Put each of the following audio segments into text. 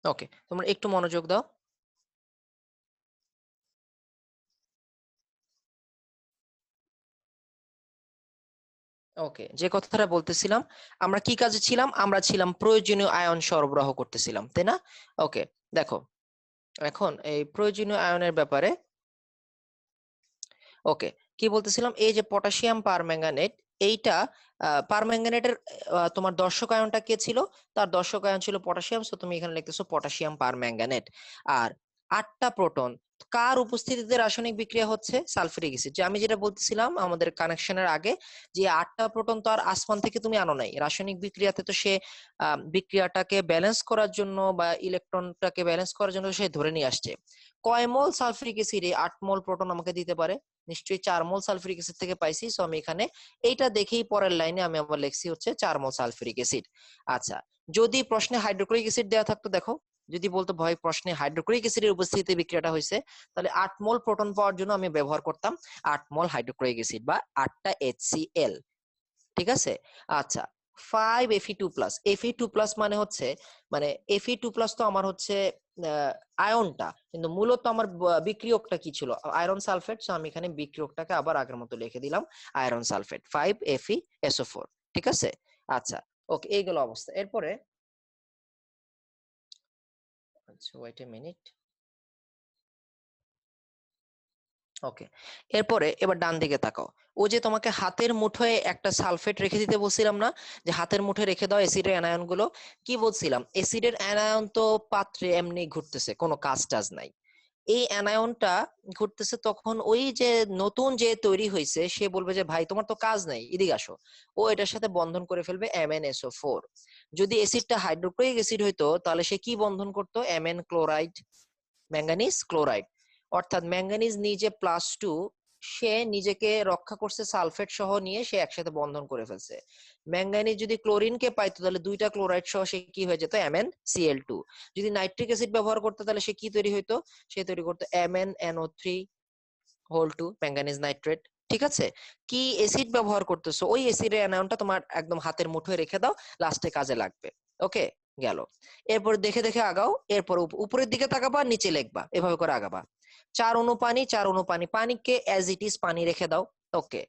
ওকে, তোমরা একটু মনোযোগ দাও। ওকে, যে কথাটা বলতেছিলাম, আমরা কি কাজে ছিলাম? আমরা ছিলাম প্রয়োজনীয় আয়ন সরবরাহ করতেছিলাম, তাই না? ওকে, দেখো এখন এই প্রয়োজনীয় আয়নের ব্যাপারে, ওকে, কি বলতেছিলাম, এই যে পটাশিয়াম পারম্যাঙ্গানেট, এইটা পারম্যাঙ্গানেটের তোমার দর্শক আয়নটা কে ছিল? তার দর্শক আয়ন ছিল পটাশিয়াম, সো তুমি এখানে লিখতেছো পটাশিয়াম পারম্যাঙ্গানেট। আর 8টা প্রোটন কার উপস্থিতিতে রাসায়নিক বিক্রিয়া হচ্ছে? Sulphuric acid. যে আমি যেটা বলতেছিলাম আমাদের কানেকশনের আগে, যে 8টা প্রোটন তো আর আসমান থেকে তুমি আনো নাই, রাসায়নিক বিক্রিয়াতে তো সে বিক্রিয়াটাকে ব্যালেন্স করার জন্য বা ইলেকট্রনটাকে ব্যালেন্স করার জন্য সে ধরে নিয়ে আসছে। কয় মোল সালফিউরিক অ্যাসিড 8 মোল প্রোটন আমাকে দিতে পারে? নিশ্চয়ই 4 মোল সালফিউরিক অ্যাসিড থেকে পাইছি। সো আমি এখানে এইটা দেখেই পরের লাইনে আমি আবার লিখছি হচ্ছে 4 মোল সালফিউরিক অ্যাসিড। আচ্ছা, যদি প্রশ্নে হাইড্রোক্লোরিক অ্যাসিড দেওয়া থাকতো, দেখো যদি বলতো ভয় প্রশ্নে হাইড্রোক্লোরিক অ্যাসিডের উপস্থিতিতে বিক্রিয়াটা হয়েছে, তাহলে 8 মোল প্রোটন পাওয়ার জন্য আমি ব্যবহার করতাম 8 মোল হাইড্রোক্লোরিক অ্যাসিড বা 8টা HCl। ঠিক আছে? আচ্ছা, 5Fe2+। Fe2+ মানে হচ্ছে, মানে Fe2+ তো আমার হচ্ছে আয়নটা, কিন্তু মূলত আমার বিক্রিয়কটা কি ছিল? Iron sulphate. সো আমি এখানে বিক্রিয়কটাকে আবার আগের মতো লিখে দিলাম আয়রন সালফেট 5FeSO4। ঠিক আছে? আচ্ছা, ওকে, এইগুলো অবস্থা। এরপরে আচ্ছা, ওয়েট এ মিনিট। ওকে, এরপরে এবার ডান দিকে তাকাও। ও যে তোমাকে হাতের মুঠোয় একটা সালফেট রেখে দিতে বলছিলাম না, যে হাতের মুঠোয় রেখে দাও অ্যাসিডের অ্যানায়ন গুলো? কি বলছিলাম, অ্যাসিডের অ্যানায়ন তো পাত্রে এমনি ঘুরতেছে, কোনো কাজ টাজ নাই। এই অ্যানায়নটা ঘুরতেছে, তখন ওই যে নতুন যে তৈরি হয়েছে সে বলবে যে ভাই তোমার তো কাজ নাই, এদিকে আসো। ও এটার সাথে বন্ধন করে ফেলবে MnSO4। যদি অ্যাসিডটা হাইড্রোক্লোরিক অ্যাসিড হইতো, তাহলে সে কি বন্ধন করতো? Mn chloride, manganese chloride. অর্থাৎ ম্যাঙ্গানিজ নিজে +2, সে নিজেকে রক্ষা করছে সালফেট সহ নিয়ে, সে একসাথে বন্ধন করে ফেলছে। ম্যাঙ্গানিজ যদি ক্লোরিনকে পাইতো, তাহলে দুইটা ক্লোরাইড সহ সে কি হয়ে যেত? MnCl2। যদি নাইট্রিক অ্যাসিড ব্যবহার করতো, তাহলে সে কি তৈরি হইতো? সে তৈরি করতো MnNO3 ম্যাঙ্গানিজ নাইট্রেট। ঠিক আছে? কি অ্যাসিড ব্যবহার করতেছো, ওই অ্যাসিডের অ্যানায়নটা তোমার একদম হাতের মুঠোয় রেখে দাও, লাস্টে কাজে লাগবে। ওকে, গেল। এরপর দেখে দেখে আগাও। এরপর উপরের দিকে তাকাবা, নিচে লিখবা, এভাবে করে আগাবা। 4 অণু পানি, 4 অণু পানি, পানিকে অ্যাজ ইট ইজ পানি রেখে দাও। ওকে,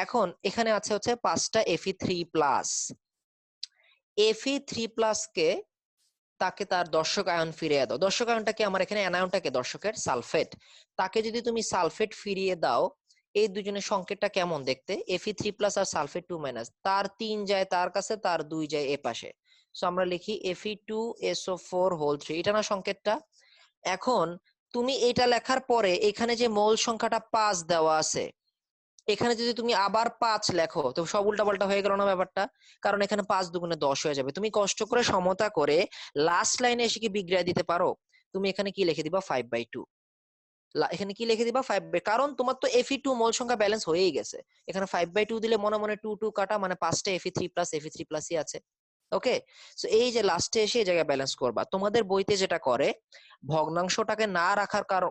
এখন এখানে আছে হচ্ছে 5টা Fe3+। Fe3+ কে, তাকে তার দর্শক আয়ন ফিরিয়ে দাও। দর্শক আয়নটাকে আমার এখানে অ্যানায়নটাকে দর্শকের সালফেট, তাকে যদি তুমি সালফেট ফিরিয়ে দাও, এই দুজনের সংকেতটা কেমন দেখতে? Fe3+ আর সালফেট 2-, তার 3 যায় তার কাছে, তার 2 যায় এ পাশে। সো আমরা লিখি Fe2SO4 3, এটা না সংকেতটা? এখন তুমি এটা লেখার পরে এখানে যে মোল সংখ্যাটা 5 দেওয়া আছে, এখানে যদি তুমি আবার 5 লেখো, তো সব উল্টাপাল্টা হয়ে গেল না ব্যাপারটা? কারণ এখানে 5 × 2 = 10 হয়ে যাবে। তুমি কষ্ট করে সমতা করে লাস্ট লাইনে এসে কি বিগ্রহ দিতে পারো? তুমি এখানে কি লিখে দিবা? 5/2। এখানে কি লিখে দিবা? 5, কারণ তোমার তো Fe2 মোল সংখ্যা ব্যালেন্স হয়েই গেছে। এখানে 5/2 দিলে মনে মনে 2 2 কাটা, মানে 5টা Fe3+ই আছে। ওকে, সো এই যে লাস্টে এসে এই জায়গায় ব্যালেন্স করবা। তোমাদের বইতে যেটা করে, ভগ্নাংশটাকে না রাখার কারণ,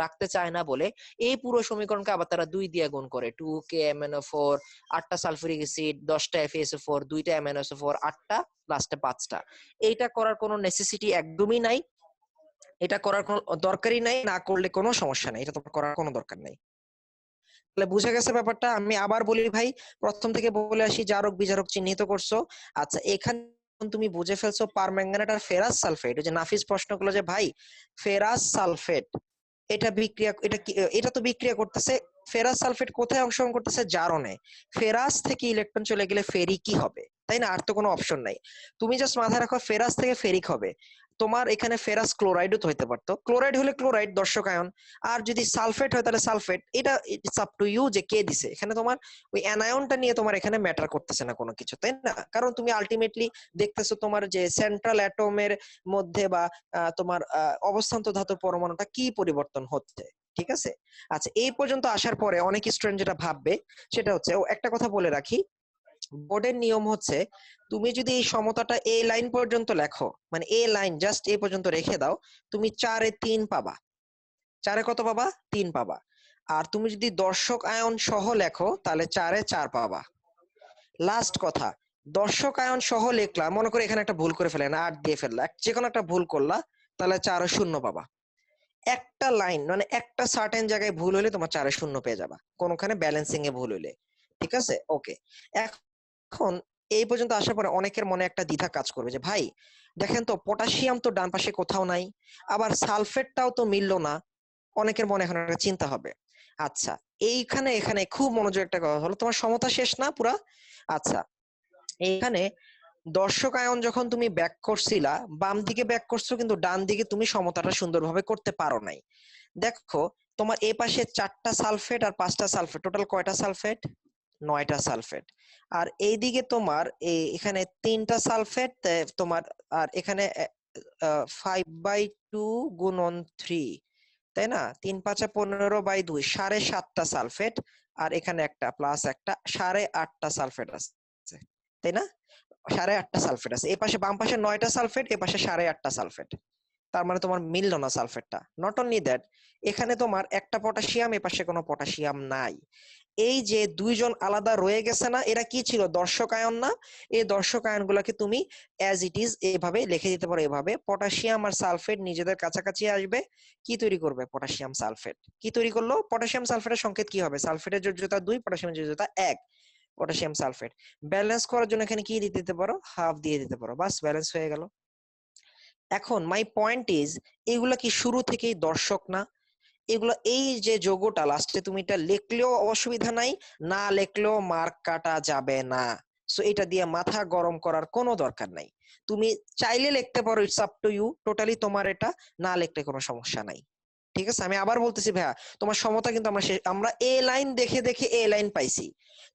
রাখতে চায় না বলে এই পুরো সমীকরণকে আবার তারা 2 দিয়ে গুণ করে। 2K MnO4, 8টা সালফিউরিক অ্যাসিড, 10টা FeSO4, 2টা MnSO4, 8টা, লাস্টে 5টা। এইটা করার কোনো নেসেসিটি একদমই নাই, এটা করার কোনো দরকারই নাই, না করলে কোনো সমস্যা নাই, এটা তোমার করার কোনো দরকার নাই। তাহলে বুঝে গেছে ব্যাপারটা? আমি আবার বলি ভাই, প্রথম থেকে বলে আসি, জারক বিজারক চিহ্নিত করছো। আচ্ছা, এখানে তুমি বুঝে ফেলছো পারম্যাঙ্গানেট আর ফেরাস সালফেট। যে নাফিস প্রশ্ন করলো যে ভাই ফেরাস সালফেট এটা বিক্রিয়া, এটা কি, এটা তো বিক্রিয়া করতেছে, ফেরাস সালফেট কোথায় অংশগ্রহণ করতেছে? জারণে। ফেরাস থেকে ইলেকট্রন চলে গেলে ফেরিক কি হবে, তাই না? আর তো কোনো অপশন নাই। তুমি জাস্ট মাথায় রাখো ফেরাস থেকে ফেরিক হবে। তোমার এখানে ফেরাস ক্লোরাইডও তো হইতে পারতো, ক্লোরাইড হলে ক্লোরাইড দর্শক আয়ন। আর যদি সালফেট হয় তাহলে সালফেট। এটা ইটস আপ টু ইউ যে কে দিছে। এখানে তোমার ওই অ্যানায়নটা নিয়ে তোমার এখানে ম্যাটার করতেছে না কোনো কিছু, তাই না? কারণ তুমি আলটিমেটলি দেখতেছো তোমার যে সেন্ট্রাল অ্যাটমের মধ্যে বা তোমার অবস্থান্ত ধাতুর পরমাণুটা কি পরিবর্তন হচ্ছে। ঠিক আছে? আচ্ছা, এই পর্যন্ত আসার পরে অনেক স্টুডেন্ট যেটা ভাববে সেটা হচ্ছে, ও একটা কথা বলে রাখি, বোর্ডের নিয়ম হচ্ছে তুমি যদি এই সমতাটা এ লাইন পর্যন্ত লেখো, মানে এ লাইন জাস্ট এ পর্যন্ত রেখে দাও, তুমি 4-এ 3 পাবা। 4-এ কত পাবা? 3 পাবা। আর তুমি যদি দর্শক আয়ন সহ লেখো, তাহলে 4-এ 4 পাবা। লাস্ট কথা, দর্শক আয়ন সহ লিখলা, মনে করে এখানে একটা ভুল করে ফেলে না, 8 দিয়ে ফেললা, যে কোনো একটা ভুল করলা, তাহলে 4 পাবা। একটা লাইন মানে একটা সার্টেন জায়গায় ভুল হলে তোমার 4 পেয়ে যাবা, কোনখানে ব্যালেন্সিং এ ভুল হলে। ঠিক আছে, ওকে। এখন এই পর্যন্ত আসার পরে অনেকের মনে একটা দ্বিধা কাজ করবে যে ভাই দেখেন তো পটাশিয়াম তো ডান পাশে কোথাও নাই, আবার সালফেটটাও তো মিললো না। অনেকের মনে এখন একটা চিন্তা হবে। আচ্ছা, এইখানে এখানে খুব মনোযোগ একটা কথা হলো, তোমার সমতা শেষ না পুরা? আচ্ছা, এইখানে দর্শক আয়ন যখন তুমি ব্যাক করছিলা বাম দিকে ব্যাক করছো, কিন্তু ডান দিকে তুমি সমতাটা সুন্দরভাবে করতে পারো নাই। দেখো, তোমার এ পাশে 4টা সালফেট আর 5টা সালফেট, টোটাল কয়টা সালফেট? 9টা সালফেট। আর এইদিকে তোমার এখানে 3টা সালফেট তোমার, আর এখানে 5/2 গুণন 3, তাই না? 3×5=15/2, 7.5টা সালফেট। আর এখানে একটা প্লাস একটা 8.5টা সালফেট আছে, তাই না? 8.5টা সালফেট আছে, এ পাশে বাম পাশে 9টা সালফেট, এ পাশে 8.5টা সালফেট। তার মানে তোমার মিললো না সালফেটটা। নট অনলি দ্যাট, এখানে তোমার একটা পটাশিয়াম, এ পাশে কোনো পটাশিয়াম নাই। এই যে দুইজন আলাদা রয়ে গেছে না, এরা কি ছিল? দর্শক আয়ন না? এই দর্শক আয়ন গুলাকে তুমি অ্যাজ ইট ইজ এভাবে লিখে দিতে পারো। এভাবে পটাশিয়াম আর সালফেট নিজেদের কাছাকাছি আসবে, কি তৈরি করবে? Potassium sulphate. কি তৈরি করলো? পটাশিয়াম সালফেটের সংকেত কি হবে? সালফেটের যোজ্যতা 2, পটাশিয়ামের যোজ্যতা 1, পটাশিয়াম সালফেট। ব্যালেন্স করার জন্য এখানে কি দিয়ে দিতে পারো? হাফ দিয়ে দিতে পারো, বাস ব্যালেন্স হয়ে গেল। এখন মাই পয়েন্ট ইজ, এগুলা কি শুরু থেকেই দর্শক না? এগুলো এই যে যোগটা লাস্টে তুমি এটা লিখলেও অসুবিধা নাই, না লিখলেও মার্ক কাটা যাবে না। সো এটা দিয়ে মাথা গরম করার কোনো দরকার নাই। তুমি চাইলে লিখতে পারো, it's up to you, totally তোমার এটা। না লিখলে কোনো সমস্যা নাই। ঠিক আছে, আমি আবার বলতেছি ভাইয়া, তোমার সমতা কিন্তু আমরা এ লাইন দেখে দেখে এ লাইন পাইছি।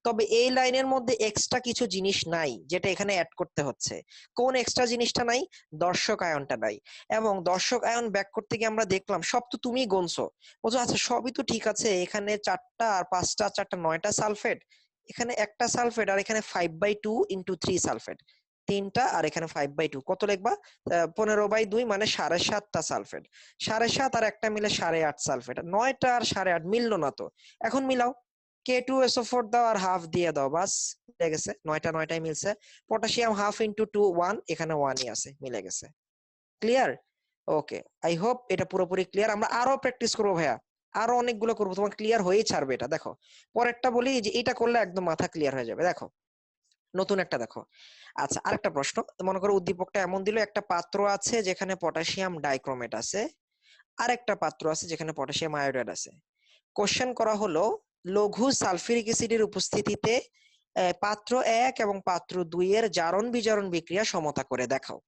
তবে এই লাইনের মধ্যে এক্সট্রা কিছু জিনিস নাই যেটা এখানে অ্যাড করতে হচ্ছে। কোন এক্সট্রা জিনিসটা নাই? দর্শক আয়নটা নাই। এবং দর্শক আয়ন ব্যাক করতে গিয়ে আমরা দেখলাম সব তো তুমি গুনছো, বলছো আচ্ছা সবই তো ঠিক আছে, এখানে 4টা আর 5টা, 4টা 9টা সালফেট, এখানে একটা সালফেট, আর এখানে 5/2 ইন্টু 3 সালফেট, 3টা, আর এখানে 5/2 কত লিখবা? 15/2 মানে 7.5টা সালফেট। 7.5 আর একটা মিলে 8.5 সালফেট। 9টা আর 8.5 মিললো না তো, এখন মিলাও। K2SO4 দাও আর হাফ দিয়ে দাও, বাস মিলে গেছে। 9টা 9টাই মিলছে। পটাশিয়াম হাফ ইন্টু 2 1, এখানে 1ই আছে, মিলে গেছে। ক্লিয়ার? ওকে, আই হোপ এটা পুরোপুরি ক্লিয়ার। আমরা আরো প্র্যাকটিস করবো ভাইয়া, আরো অনেকগুলো করবো, তোমার ক্লিয়ার হয়েই ছাড়বে এটা। দেখো পরেরটা বলি, যে এটা করলে একদম মাথা ক্লিয়ার হয়ে যাবে। দেখো নতুন একটা দেখো। আচ্ছা, আরেকটা প্রশ্ন। মনে করো উদ্দীপকটা এমন দিল, একটা পাত্র আছে যেখানে পটাশিয়াম ডাইক্রোমেট আছে, আর একটা পাত্র আছে যেখানে পটাশিয়াম আয়োডাইড আছে। কোশ্চেন করা হলো লঘু সালফিউরিক অ্যাসিডের উপস্থিতিতে পাত্র 1 এবং পাত্র 2 এর জারণ বিজারণ বিক্রিয়া সমতা করে দেখাও।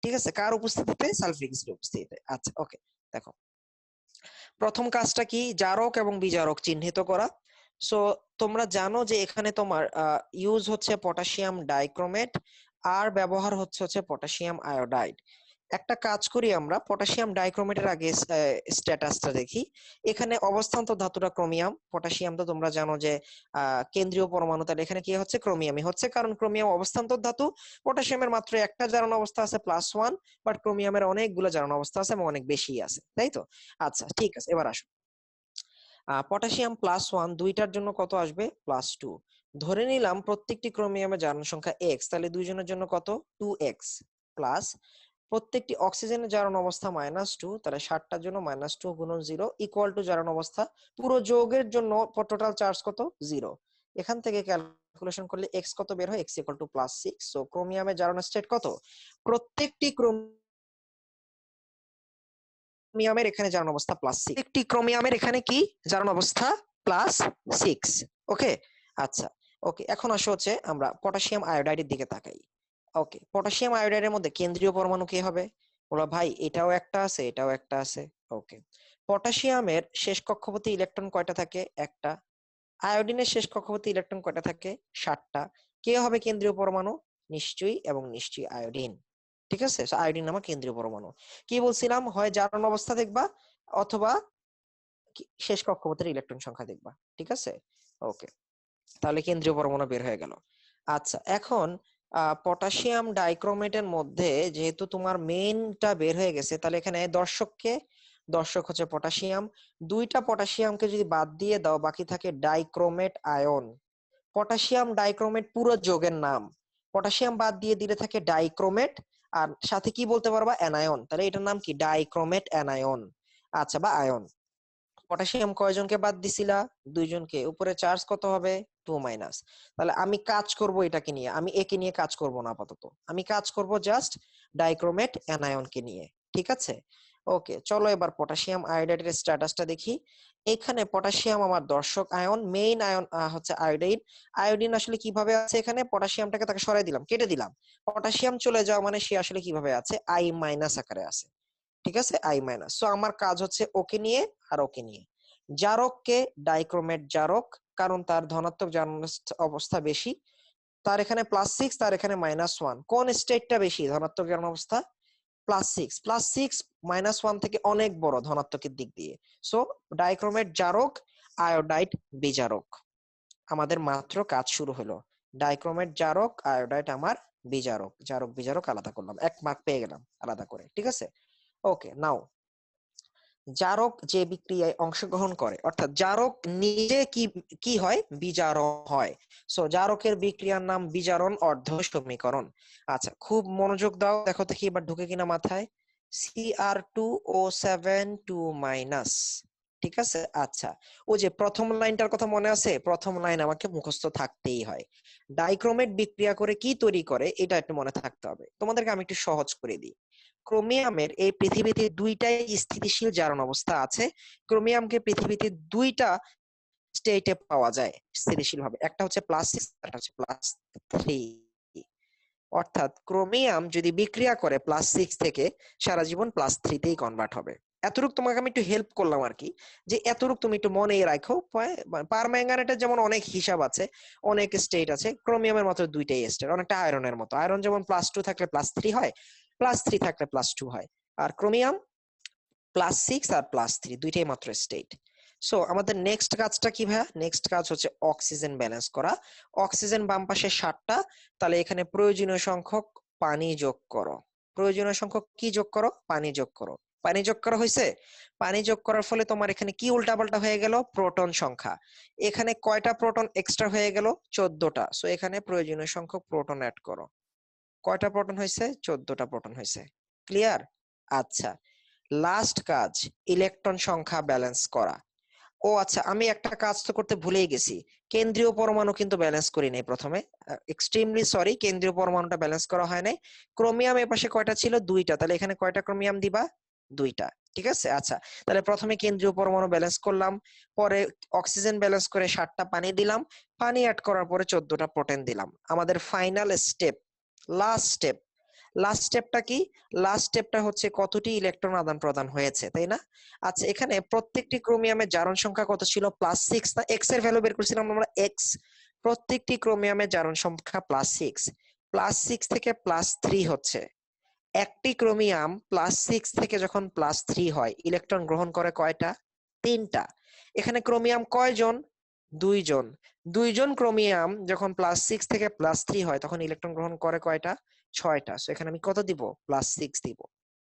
ঠিক আছে, কার উপস্থিতিতে? সালফিউরিক অ্যাসিডের উপস্থিতিতে। আচ্ছা, ওকে। দেখো, প্রথম কাজটা কি? জারক এবং বিজারক চিহ্নিত করা। সো তোমরা জানো যে এখানে তোমার ইউজ হচ্ছে পটাশিয়াম ডাইক্রোমেট, আর ব্যবহার হচ্ছে পটাশিয়াম আয়োডাইড। একটা কাজ করি, আমরা পটাশিয়াম ডাইক্রোমেটের আগে স্ট্যাটাসটা দেখি। এখানে অবস্থান্তর ধাতুটা ক্রোমিয়াম, পটাশিয়াম তো তোমরা জানো যে কেন্দ্রীয় পরমাণু, তাহলে এখানে কি হচ্ছে? ক্রোমিয়ামই হচ্ছে, কারণ ক্রোমিয়াম অবস্থান্তর ধাতু। পটাশিয়ামের মাত্র একটা জারণ অবস্থা আছে +1, বাট ক্রোমিয়ামের অনেকগুলো জারণ অবস্থা আছে এবং অনেক বেশি আছে, তাই তো? আচ্ছা ঠিক আছে, এবার আসো। পটাশিয়াম +1 দুইটার জন্য কত আসবে? +2। ধরে নিলাম প্রত্যেকটি ক্রোমিয়ামের জারণ সংখ্যা x, তাহলে দুইজনের জন্য কত? 2x। প্লাস প্রত্যেকটি অক্সিজেনের জারণ অবস্থা -2, তাহলে 60টার জন্য -2 গুণন 0 ইকুয়াল টু জারণ অবস্থা। পুরো যৌগের জন্য টোটাল চার্জ কত? 0। এখান থেকে ক্যালকুলেশন করলে x কত বের হয়? x equal to +6। সো ক্রোমিয়ামের জারণ স্টেট কত? প্রত্যেকটি ক্রোমিয়ামের এখানে জারণ অবস্থা +6, একটি ক্রোমিয়ামের এখানে কি জারণ অবস্থা? +6। ওকে, আচ্ছা, ওকে। এখন আসো হচ্ছে আমরা পটাশিয়াম আয়োডাইডের দিকে তাকাই। ওকে, পটাশিয়াম আয়োডাইডের মধ্যে কেন্দ্রীয় পরমাণু কি হবে? বলো ভাই এটাও একটা আছে, এটাও একটা আছে। ওকে, পটাশিয়ামের শেষ কক্ষপথে ইলেকট্রন কয়টা থাকে? একটা। আয়োডিনের শেষ কক্ষপথে ইলেকট্রন কয়টা থাকে? 7টা। কে হবে কেন্দ্রীয় পরমাণু? নিশ্চয়ই এবং নিশ্চয়ই আয়োডিন। ঠিক আছে, আয়োডিন আমার কেন্দ্রীয় পরমাণু। কি বলছিলাম? হয় জারণ অবস্থা দেখবা, অথবা শেষ কক্ষপথের ইলেকট্রন সংখ্যা দেখবা। ঠিক আছে, ওকে। তাহলে কেন্দ্রীয় পরমাণু বের হয়ে গেল। আচ্ছা, এখন পটাশিয়াম ডাইক্রোমেটের মধ্যে যেহেতু তোমার মেইনটা বের হয়ে গেছে, তাহলে এখানে দর্শককে, দর্শক হচ্ছে পটাশিয়াম। দুইটা পটাশিয়ামকে যদি বাদ দিয়ে দাও, বাকি থাকে ডাইক্রোমেট আয়ন। পটাশিয়াম ডাইক্রোমেট পুরো যৌগের নাম, পটাশিয়াম বাদ দিয়ে দিলে থাকে ডাইক্রোমেট, আর সাথে কি বলতে পারবা, অ্যানায়ন, তাহলে এটার নাম কি, ডাইক্রোমেট অ্যানায়ন। আচ্ছা, বা আয়ন। পটাশিয়াম কয়জনকে বাদ দিছিলা, দুইজনকে, উপরে চার্জ কত হবে, 2 মাইনাস। তাহলে আমি কাজ করব এটাকে নিয়ে, আমি একে নিয়ে কাজ করব না আপাতত, আমি কাজ করব জাস্ট ডাইক্রোমেট অ্যানায়নকে নিয়ে, ঠিক আছে। ওকে, চলো এবার পটাশিয়াম আয়োডাইডের স্ট্যাটাসটা দেখি। এখানে পটাশিয়াম আমার দর্শক আয়ন, মেইন আয়ন হচ্ছে আয়োডিন। আয়োডিন আসলে কিভাবে আছে, এখানে পটাশিয়ামটাকে তাকে সরাই দিলাম, কেটে দিলাম, পটাশিয়াম চলে যাওয়া মানে সে আসলে কিভাবে আছে, আই মাইনাস আকারে আছে, ঠিক আছে, আই মাইনাস। সো আমার কাজ হচ্ছে ওকে নিয়ে আর ওকে নিয়ে। জারককে ডাইক্রোমেট জারক, কারণ তার ধনাত্মক জারণ অবস্থা বেশি, তার এখানে +6, তার এখানে -1। কোন স্টেটটা বেশি ধনাত্মক জারণ অবস্থা, +6, +6 -1 থেকে অনেক বড় ধনাত্মকের দিক দিয়ে। সো ডাইক্রোমেট জারক, আয়োডাইড বিজারক। আমাদের মাত্র কাজ শুরু হলো। ডাইক্রোমেট জারক, আয়োডাইড আমার বিজারক, জারক বিজারক আলাদা করলাম, 1 মার্ক পেয়ে গেলাম আলাদা করে, ঠিক আছে। ওকে, নাও জারক যে বিক্রিয়ায় অংশগ্রহণ করে, অর্থাৎ জারক নিজে কি কি হয়, বিজারক হয়। সো জারকের বিক্রিয়ার নাম বিজারণ অর্ধ সমীকরণ। আচ্ছা, খুব মনোযোগ দাও, দেখো তো কি এবার ঢুকে কিনা মাথায়। Cr2O7 2-, ঠিক আছে। আচ্ছা, ও যে প্রথম লাইনটার কথা মনে আছে, প্রথম লাইন আমাকে মুখস্থ থাকতেই হয়। ডাইক্রোমেট বিক্রিয়া করে কি তৈরি করে এটা একটু মনে থাকতে হবে। তোমাদেরকে আমি একটু সহজ করে দিই। ক্রোমিয়ামের এই পৃথিবীতে দুইটাই স্থিতিশীল জারণ অবস্থা আছে। ক্রোমিয়ামকে পৃথিবীতে দুইটা স্টেটে পাওয়া যায় স্থিতিশীল ভাবে, একটা হচ্ছে +6, একটা হচ্ছে +3। অর্থাৎ ক্রোমিয়াম যদি বিক্রিয়া করে +6 থেকে, সারা জীবন +3 তেই কনভার্ট হবে। এতটুকু তোমাকে আমি একটু হেল্প করলাম আর কি, যে এতটুকু তুমি একটু মনে রাখো। পারম্যাঙ্গানেটের যেমন অনেক হিসাব আছে, অনেক স্টেট আছে, ক্রোমিয়ামের মাত্র দুইটাই স্টেট, অনেকটা আয়রনের মতো। আয়রন যেমন +2 থাকলে +3 হয়, +3 থাকলে +2 হয়, আর ক্রোমিয়াম +6 আর +3 দুইটাই মাত্র স্টেট। সো আমাদের নেক্সট কাজটা কি ভাইয়া, নেক্সট কাজ হচ্ছে অক্সিজেন ব্যালেন্স করা। অক্সিজেন বাম পাশে 7টা, তাহলে এখানে প্রয়োজনীয় সংখ্যক পানি যোগ করো। প্রয়োজনীয় সংখ্যক কি যোগ করো, পানি যোগ করো। পানি যোগ করা হয়েছে, পানি যোগ করার ফলে তোমার এখানে কি উল্টাপাল্টা হয়ে গেল, প্রোটন সংখ্যা। এখানে কয়টা প্রোটন এক্সট্রা হয়ে গেল, 14টা। সো এখানে প্রয়োজনীয় সংখ্যক প্রোটন অ্যাড করো। কয়টা প্রোটন হয়েছে, 14টা প্রোটন হয়েছে। ক্লিয়ার? আচ্ছা, লাস্ট কাজ ইলেকট্রন সংখ্যা ব্যালেন্স করা। ও আচ্ছা, আমি একটা কাজ তো করতে ভুলেই গেছি, কেন্দ্রীয় পরমাণু কিন্তু ব্যালেন্স করি নাই প্রথমে। এক্সট্রিমলি সরি, কেন্দ্রীয় পরমাণুটা ব্যালেন্স করা হয় নাই। ক্রোমিয়াম এর পাশে কয়টা ছিল, 2টা, তাহলে এখানে কয়টা ক্রোমিয়াম দিবা, 2টা, ঠিক আছে। আচ্ছা, তাহলে প্রথমে কেন্দ্রীয় পরমাণু ব্যালেন্স করলাম, পরে অক্সিজেন ব্যালেন্স করে 7টা পানি দিলাম, পানি অ্যাড করার পরে 14টা প্রোটিন দিলাম। আমাদের final step, last step, last স্টেপটা কি, লাস্ট স্টেপটা হচ্ছে কতটি ইলেকট্রন আদান প্রদান হয়েছে, তাই না। আচ্ছা, এখানে প্রত্যেকটি ক্রোমিয়ামের জারণ সংখ্যা কত ছিল, +6 না, এক্স এর ভ্যালু বের করছিলাম আমরা, এক্স। প্রত্যেকটি ক্রোমিয়ামের জারণ সংখ্যা +6, +6 থেকে +3 হচ্ছে। একটি ক্রোমিয়াম +6 থেকে যখন +3 হয়, ইলেকট্রন গ্রহণ করে কয়টা, 3টা। এখানে ক্রোমিয়াম কয়জন, 2জন। 2জন ক্রোমিয়াম যখন +6 থেকে +3 হয়, তখন ইলেকট্রন গ্রহণ করে কয়টা, 6টা। সো এখানে আমি কত দিব, +6 দিব,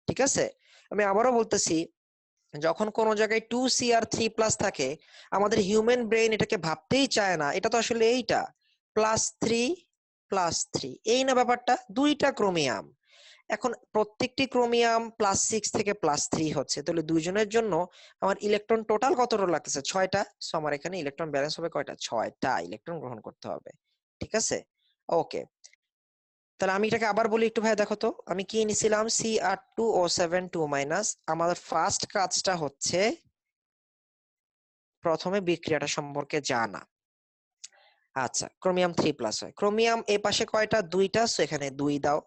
ঠিক আছে। আমি আবারও বলতেছি, যখন কোন জায়গায় 2Cr3+ থাকে, আমাদের হিউম্যান ব্রেইন এটাকে ভাবতেই চায় না, এটা তো আসলে এইটা +3 +3, এই না ব্যাপারটা, দুইটা ক্রোমিয়াম। এখন প্রত্যেকটি ক্রোমিয়াম +6 থেকে +3 হচ্ছে, তাহলে দুইজনের জন্য আমার ইলেকট্রন টোটাল কতটা লাগতেছে, 6টা। সো আমার এখানে ইলেকট্রন ব্যালেন্স হবে কয়টা, 6টা ইলেকট্রন গ্রহণ করতে হবে, ঠিক আছে। ওকে, তাহলে আমি এটাকে আবার বলি একটু ভাই, দেখো তো আমি কি নিছিলাম, Cr2O7 2-। আমার ফার্স্ট কাজটা হচ্ছে প্রথমে বিক্রিয়াটা সম্পর্কে জানা। আচ্ছা, ক্রোমিয়াম 3+ হয়, ক্রোমিয়াম এ পাশে কয়টা, 2টা, সো এখানে 2 দাও।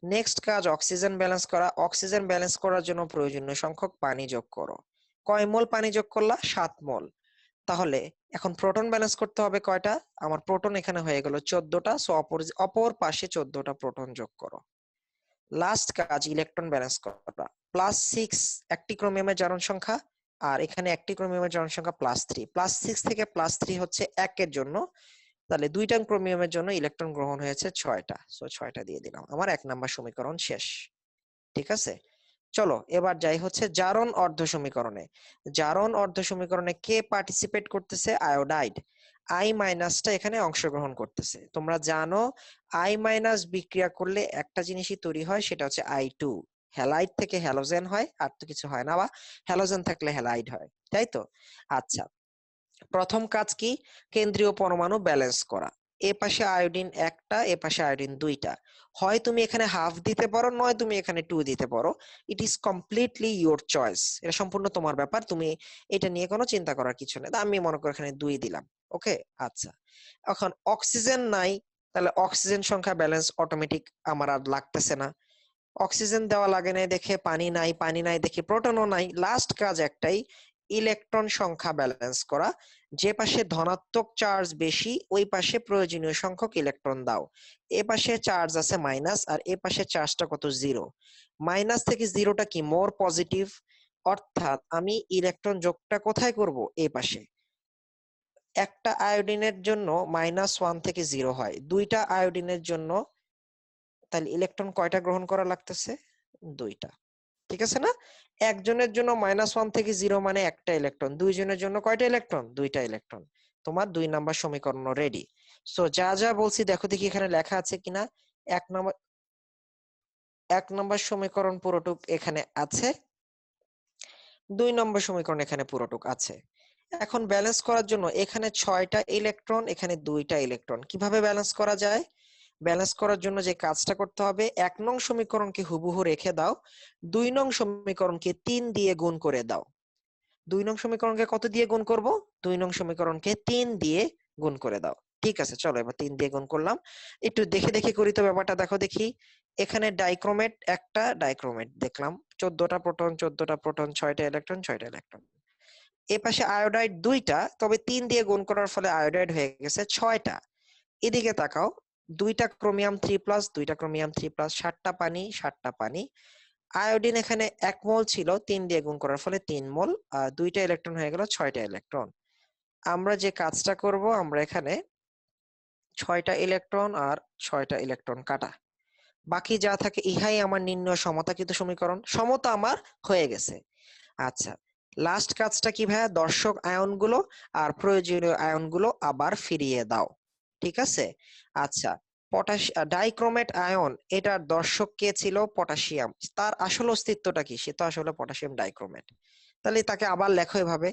নেক্সট কাজ অক্সিজেন ব্যালেন্স করা। অক্সিজেন ব্যালেন্স করার জন্য প্রয়োজনীয় সংখ্যক পানি যোগ করো। কয় মোল পানি যোগ করলা, 7 মোল। তাহলে এখন প্রোটন ব্যালেন্স করতে হবে কয়টা, আমার প্রোটন এখানে হয়ে গেল 14টা। সো অপর পাশে 14টা প্রোটন যোগ করো। লাস্ট কাজ ইলেকট্রন ব্যালেন্স করা। +6 একটি ক্রোমিয়ামের জারণ সংখ্যা, আর এখানে একটি ক্রোমিয়ামের জারণ সংখ্যা +3। +6 থেকে +3 হচ্ছে 1-এর জন্য, তাহলে 2টা ক্রোমিয়ামের জন্য ইলেকট্রন গ্রহণ হয়েছে 6টা। সো 6টা দিয়ে দিলাম, আমার 1 নাম্বার সমীকরণ শেষ, ঠিক আছে। চলো এবার যাই হচ্ছে জারণ অর্ধ সমীকরণে। জারণ অর্ধ সমীকরণে কে পার্টিসিপেট করতেছে, আয়োডাইড। আই মাইনাসটা এখানে অংশগ্রহণ করতেছে। তোমরা জানো আই মাইনাস বিক্রিয়া করলে একটা জিনিসই তৈরি হয়, সেটা হচ্ছে I2। হ্যালাইড থেকে হ্যালোজেন হয়, আর তো কিছু হয় না, বা হ্যালোজেন থাকলে হ্যালাইড হয়, তাই তো? আচ্ছা, প্রথম কাজ কি? কেন্দ্রীয় পরমাণু ব্যালেন্স করা। এ পাশে আয়োডিন একটা, এ পাশে আয়োডিন দুইটা। হয় তুমি এখানে হাফ দিতে পারো, নয় তুমি এখানে 2 দিতে পারো। It is completely your choice, এটা সম্পূর্ণ তোমার ব্যাপার, তুমি এটা নিয়ে কোনো চিন্তা করার কিছু নেই। তা আমি মনে করি এখানে 2 দিলাম। ওকে, আচ্ছা। এখন অক্সিজেন নাই, তাহলে অক্সিজেন সংখ্যা ব্যালেন্স অটোমেটিক আমার আর লাগতেছে না। অক্সিজেন দেওয়া লাগে নাই দেখে পানি নাই, পানি নাই দেখে প্রোটনও নাই। লাস্ট কাজ একটাই, ইলেকট্রন সংখ্যা ব্যালেন্স করা। যে পাশে ধনাত্মক চার্জ বেশি ওই পাশে প্রয়োজনীয় সংখ্যক ইলেকট্রন দাও। এ পাশে চার্জ আছে মাইনাস, আর এ পাশে চার্জটা কত? 0। মাইনাস থেকে জিরোটা কি? মোর পজিটিভ। অর্থাৎ আমি ইলেকট্রন যোগটা কোথায় করব? এ পাশে। একটা আয়োডিনের জন্য -1 থেকে 0 হয়, দুইটা আয়োডিনের জন্য তাহলে ইলেকট্রন কয়টা গ্রহণ করা লাগতেছে? দুইটা। ঠিক আছে না? একজনের জন্য -1 থেকে 0 মানে একটা ইলেকট্রন, দুইজনের জন্য কয়টা ইলেকট্রন? দুইটা ইলেকট্রন। তোমার 2 নাম্বার সমীকরণ রেডি। সো যা যা বলছি দেখো দেখি এখানে লেখা আছে কিনা। এক নম্বর 1 নম্বর সমীকরণ পুরোটুক এখানে আছে, 2 নম্বর সমীকরণ এখানে পুরোটুক আছে। এখন ব্যালেন্স করার জন্য এখানে 6টা ইলেকট্রন, এখানে 2টা ইলেকট্রন, কিভাবে ব্যালেন্স করা যায়? ব্যালেন্স করার জন্য যে কাজটা করতে হবে, 1 নং সমীকরণকে হুবহু রেখে দাও, 2 নং সমীকরণকে 3 দিয়ে গুণ করে দাও। 2 নং সমীকরণকে কত দিয়ে গুণ করব? 2 নং সমীকরণকে 3 দিয়ে গুণ করে দাও। ঠিক আছে, চলো এবার 3 দিয়ে গুণ করলাম। একটু দেখে দেখে করি তো ব্যাপারটা, দেখো দেখি। এখানে ডাইক্রোমেট একটা, ডাইক্রোমেট দেখলাম, 14টা প্রোটন, 14টা প্রোটন, 6টা ইলেকট্রন, 6টা ইলেকট্রন। এ পাশে আয়োডাইড 2টা, তবে 3 দিয়ে গুণ করার ফলে আয়োডাইড হয়ে গেছে 6টা। এদিকে তাকাও, 2টা ক্রোমিয়াম 3+, 2টা ক্রোমিয়াম 3+, 7টা পানি, 7টা পানি। আয়োডিন এখানে 1 মোল ছিল, 3 দিয়ে গুণ করার ফলে 3 মোল, আর 2টা ইলেকট্রন হয়ে গেল 6টা ইলেকট্রন। আমরা যে কাজটা করব, আমরা এখানে 6টা ইলেকট্রন আর 6টা ইলেকট্রন কাটা, বাকি যা থাকে ইহাই আমার নির্ণয় সমতাকৃত সমীকরণ। সমতা আমার হয়ে গেছে। আচ্ছা, লাস্ট কাজটা কি ভাইয়া? দর্শক আয়নগুলো আর প্রয়োজনীয় আয়নগুলো আবার ফিরিয়ে দাও। ঠিক আছে, আচ্ছা। ডাইক্রোমেট আয়ন, এটার দর্শক কে ছিল? পটাশিয়াম। তার আসল অস্তিত্বটা কি? সে তো আসলে পটাশিয়াম ডাইক্রোমেট। তাহলে তাকে আবার লেখো এভাবে।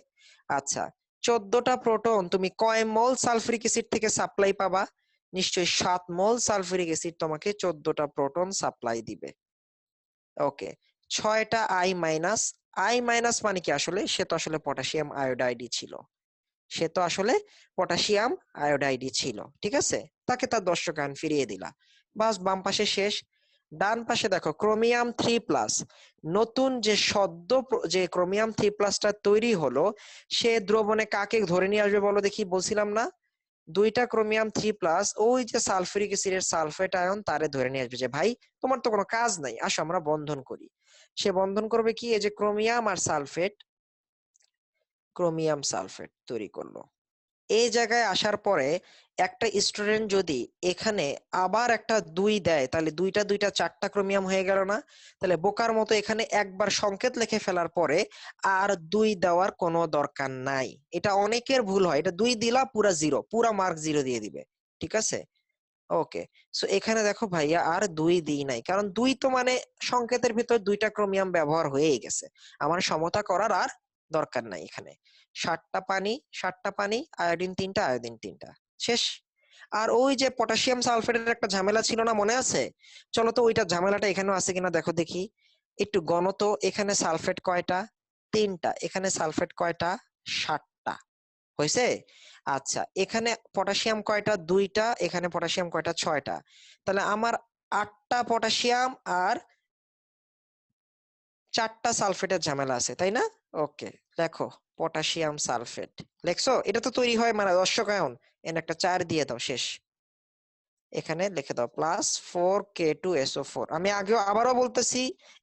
আচ্ছা, 14টা প্রোটন তুমি কয় মোল সালফিউরিক অ্যাসিড থেকে সাপ্লাই পাবা? নিশ্চয়ই 7 মোল সালফিউরিক অ্যাসিড তোমাকে 14টা প্রোটন সাপ্লাই দিবে। ওকে, 6টা আই মাইনাস। আই মাইনাস মানে কি আসলে? সে তো আসলে পটাশিয়াম আয়োডাইডই ছিল, সে তো আসলে পটাশিয়াম আয়োডাইডই ছিল। ঠিক আছে, তাকে তার দর্শক আয়ন ফিরিয়ে দিলা, বাস বাম পাশে শেষ। ডান পাশে দেখো ক্রোমিয়াম 3+, নতুন যে যে ক্রোমিয়াম 3+টা তৈরি হলো, সে দ্রবণে কাকে ধরে নিয়ে আসবে বলো দেখি? বলছিলাম না, 2টা ক্রোমিয়াম 3+, ওই যে সালফিউরিক অ্যাসিডের সালফেট আয়ন, তারে ধরে নিয়ে আসবে যে ভাই তোমার তো কোনো কাজ নাই, আসো আমরা বন্ধন করি। সে বন্ধন করবে কি? এই যে ক্রোমিয়াম আর সালফেট, ক্রোমিয়াম সালফেট তৈরি করলো। এই জায়গায় আসার পরে একটা স্টুডেন্ট যদি এখানে আবার একটা 2 দেয়, তাহলে দুইটা দুইটা 4টা ক্রোমিয়াম হয়ে গেল না? তাহলে বোকার মতো এখানে একবার সংকেত লিখে ফেলার পরে আর 2 দেওয়ার কোনো দরকার নাই। এটা অনেকের ভুল হয়, এটা 2 দিলা পুরা 0, পুরা মার্ক 0 দিয়ে দিবে। ঠিক আছে, ওকে। সো এখানে দেখো ভাইয়া আর 2 দিই নাই, কারণ 2 তো মানে সংকেতের ভিতর 2টা ক্রোমিয়াম ব্যবহার হয়েই গেছে, আমার সমতা করার আর দরকার নাই এখানে। 7টা পানি, 7টা পানি, আয়োডিন 3টা, আয়োডিন 3টা, শেষ। আর ওই যে পটাশিয়াম সালফেটের একটা ঝামেলা ছিল না, মনে আছে? চলো তো ওইটা ঝামেলাটা এখানেও আছে কিনা দেখো দেখি। একটু গণতো, এখানে সালফেট কয়টা? 3টা। এখানে সালফেট কয়টা? 7টা। হয়েছে? আচ্ছা, এখানে পটাশিয়াম কয়টা? 2টা। এখানে পটাশিয়াম কয়টা? 6টা। তাহলে আমার 8টা পটাশিয়াম আর 4টা সালফেটের ঝামেলা আছে, তাই না? ওকে, দেখো পটাশিয়াম সালফেট লেখছো, এটা তো তৈরি হয় মানে দর্শক আয়ন, এন একটা 4 দিয়ে দাও, শেষ। এখানে লিখে দাও +4K2SO4। আমি আগেও আবারও বলতেছি,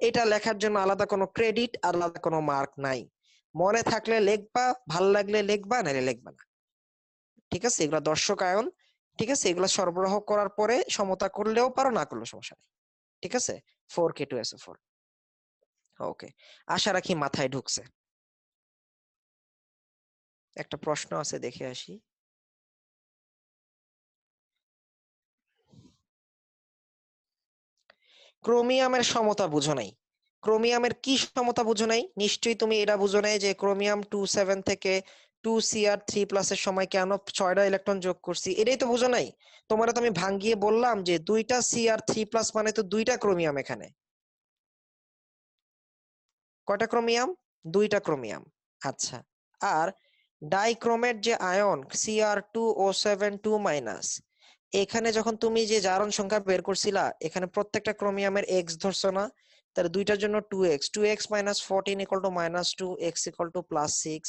এটা লেখার জন্য আলাদা কোনো ক্রেডিট, আলাদা কোনো মার্ক নাই। মনে থাকলে লিখবা, ভাল লাগলে লিখবা, নাহলে লিখবা না। ঠিক আছে, এগুলা দর্শক আয়ন। ঠিক আছে, এগুলা সরবরাহ করার পরে সমতা করলেও পারো, না করলেও সমস্যা নেই। ঠিক আছে, 4K2SO4। ওকে, আশা রাখি মাথায় ঢুকছে। একটা প্রশ্ন আছে, দেখে আসি। ক্রোমিয়ামের সমতা বুঝো নাই। ক্রোমিয়ামের কি সমতা বুঝো নাই? নিশ্চয়ই তুমি এটা বুঝো নাই যে ক্রোমিয়াম 27 থেকে 2Cr3+ এর সময় কেন 6টা ইলেকট্রন যোগ করছি, এটাই তো বুঝো নাই। তোমার তো আমি ভাঙ্গিয়ে বললাম যে 2টা Cr3+ মানে তো 2টা ক্রোমিয়াম এখানে। কয়টা ক্রোমিয়াম? 2টা ক্রোমিয়াম। আচ্ছা, আর ডাইক্রোমেট যে আয়ন Cr2O7 2-, এখানে যখন তুমি যে জারণ সংখ্যা বের করছিলা, এখানে প্রত্যেকটা ক্রোমিয়ামের এক্স ধরছো না? তাহলে দুইটার জন্য 2x, 2x - 14 = -2, x = +6।